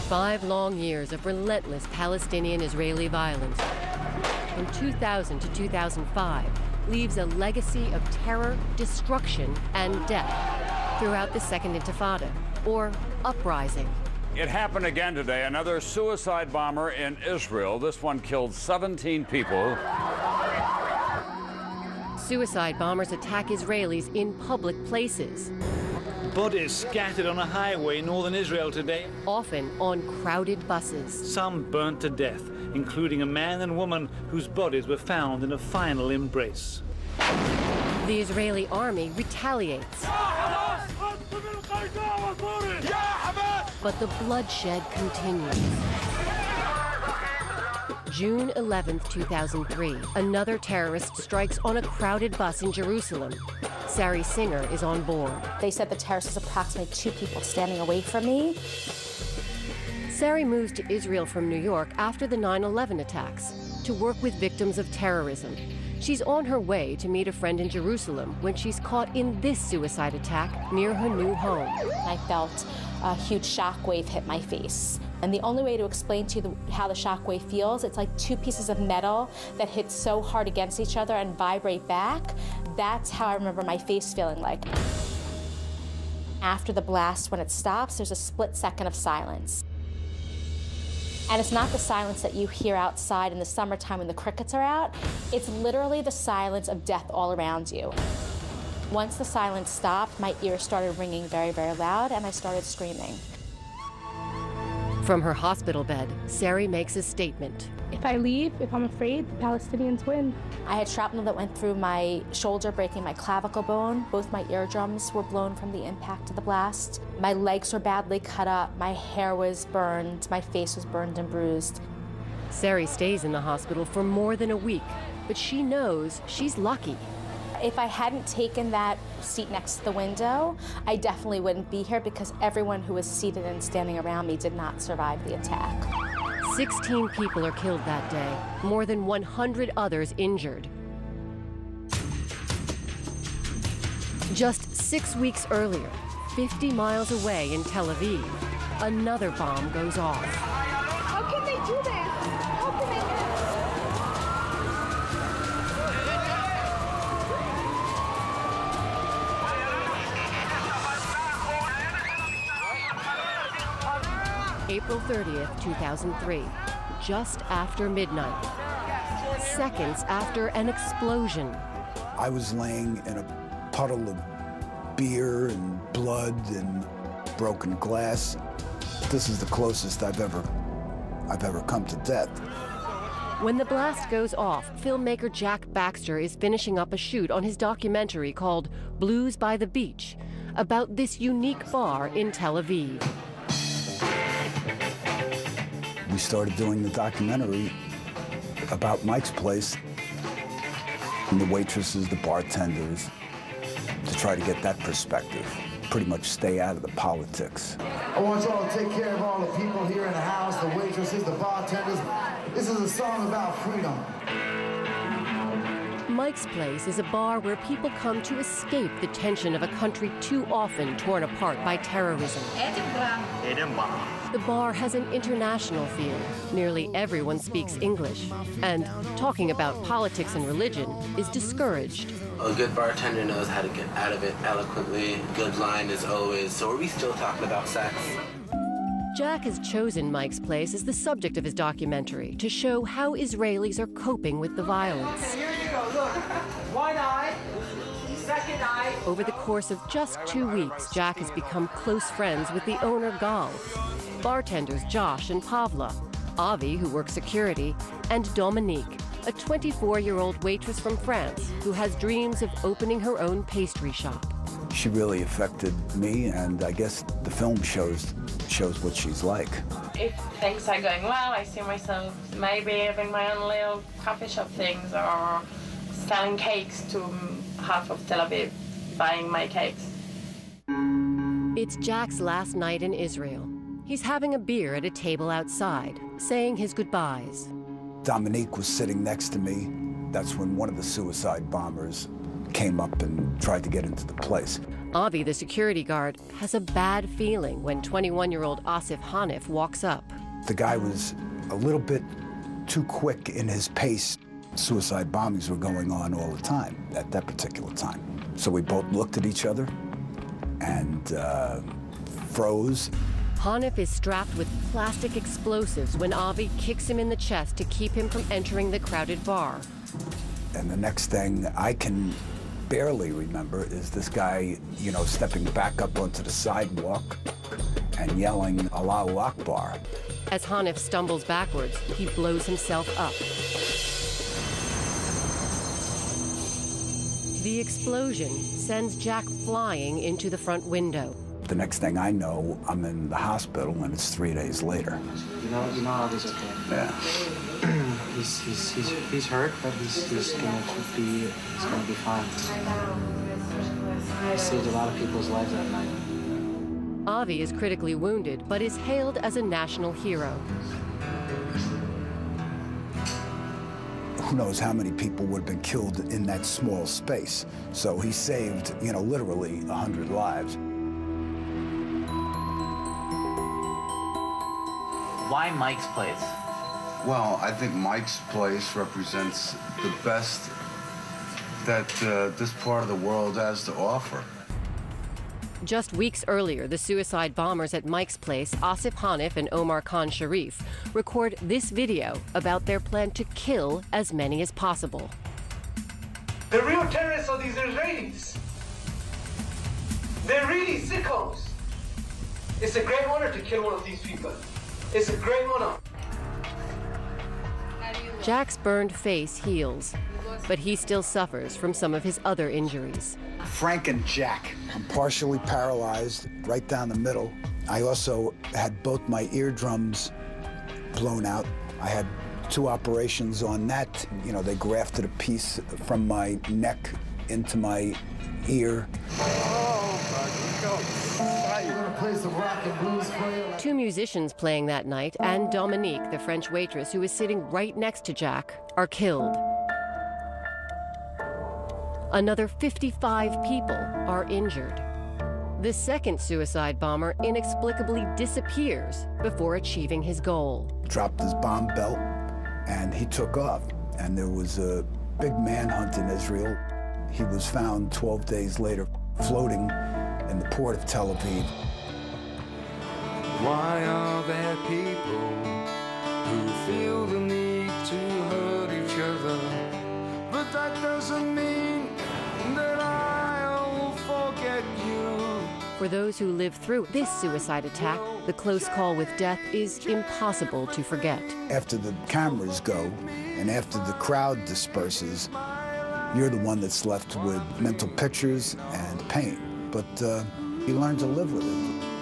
5 long years of relentless Palestinian-Israeli violence from 2000 to 2005 leaves a legacy of terror, destruction, and death throughout the Second Intifada, or uprising. It happened again today, another suicide bomber in Israel. This one killed 17 people. Suicide bombers attack Israelis in public places. Bodies scattered on a highway in northern Israel today. Often on crowded buses. Some burnt to death, including a man and woman whose bodies were found in a final embrace. The Israeli army retaliates. But the bloodshed continues. June 11, 2003, another terrorist strikes on a crowded bus in Jerusalem. Sari Singer is on board. They said the terrorist was approximately 2 people standing away from me. Sari moves to Israel from New York after the 9/11 attacks to work with victims of terrorism. She's on her way to meet a friend in Jerusalem when she's caught in this suicide attack near her new home. I felt a huge shockwave hit my face. And the only way to explain to you how the shockwave feels, it's like 2 pieces of metal that hit so hard against each other and vibrate back. That's how I remember my face feeling like. After the blast, when it stops, there's a split second of silence. And it's not the silence that you hear outside in the summertime when the crickets are out. It's literally the silence of death all around you. Once the silence stopped, my ears started ringing very, very loud, and I started screaming. From her hospital bed, Sari makes a statement. If I leave, if I'm afraid, the Palestinians win. I had shrapnel that went through my shoulder, breaking my clavicle bone. Both my eardrums were blown from the impact of the blast. My legs were badly cut up. My hair was burned. My face was burned and bruised. Sari stays in the hospital for more than a week, but she knows she's lucky. If I hadn't taken that seat next to the window, I definitely wouldn't be here because everyone who was seated and standing around me did not survive the attack. 16 people are killed that day, more than 100 others injured. Just 6 weeks earlier, 50 miles away in Tel Aviv, another bomb goes off. How can they do this? How can they do this? April 30th, 2003, just after midnight, seconds after an explosion. I was laying in a puddle of beer and blood and broken glass. This is the closest I've ever come to death. When the blast goes off, filmmaker Jack Baxter is finishing up a shoot on his documentary called Blues by the Beach, about this unique bar in Tel Aviv. We started doing the documentary about Mike's place and the waitresses, the bartenders, to try to get that perspective, pretty much stay out of the politics. I want y'all to take care of all the people here in the house, the waitresses, the bartenders. This is a song about freedom. Mike's Place is a bar where people come to escape the tension of a country too often torn apart by terrorism. The bar has an international feel. Nearly everyone speaks English, and talking about politics and religion is discouraged. A good bartender knows how to get out of it eloquently. Good line is always, so are we still talking about sex? Jack has chosen Mike's Place as the subject of his documentary to show how Israelis are coping with the violence. Here you go, look. One eye, second eye. Over the course of just 2 weeks, Jack has become close friends with the owner, Gal, bartenders Josh and Pavla, Avi, who works security, and Dominique, a 24-year-old waitress from France who has dreams of opening her own pastry shop. She really affected me, and I guess the film shows what she's like. If things are going well, I see myself maybe having my own little coffee shop things or selling cakes to half of Tel Aviv, buying my cakes. It's Jack's last night in Israel. He's having a beer at a table outside, saying his goodbyes. Dominique was sitting next to me. That's when one of the suicide bombers came up and tried to get into the place. Avi, the security guard, has a bad feeling when 21-year-old Asif Hanif walks up. The guy was a little bit too quick in his pace. Suicide bombings were going on all the time at that particular time. So we both looked at each other and froze. Hanif is strapped with plastic explosives when Avi kicks him in the chest to keep him from entering the crowded bar. And the next thing I can barely remember is this guy, stepping back up onto the sidewalk and yelling, Allahu Akbar. As Hanif stumbles backwards, he blows himself up. The explosion sends Jack flying into the front window. The next thing I know, I'm in the hospital, and it's 3 days later. You know Avi's okay. Yeah. he's hurt, but he's gonna be fine. He saved a lot of people's lives that night. Avi is critically wounded, but is hailed as a national hero. Who knows how many people would have been killed in that small space. So he saved, literally 100 lives. Why Mike's Place? Well, I think Mike's Place represents the best that this part of the world has to offer. Just weeks earlier, the suicide bombers at Mike's Place, Asif Hanif and Omar Khan Sharif, record this video about their plan to kill as many as possible. The real terrorists are these Israelis. They're really sickos. It's a great honor to kill one of these people. It's a great honor. Jack's burned face heals, but he still suffers from some of his other injuries. Frank and Jack. I'm partially paralyzed right down the middle. I also had both my eardrums blown out. I had 2 operations on that. They grafted a piece from my neck into my ear. Two musicians playing that night and Dominique, the French waitress who is sitting right next to Jack, are killed. Another 55 people are injured. The second suicide bomber inexplicably disappears before achieving his goal. Dropped his bomb belt and he took off. And there was a big manhunt in Israel. He was found 12 days later floating in the port of Tel Aviv. Why are there people who feel the need to hurt each other? But that doesn't mean that I'll forget you. For those who lived through this suicide attack, the close call with death is impossible to forget. After the cameras go and after the crowd disperses, you're the one that's left with mental pictures and pain. But you learn to live with it.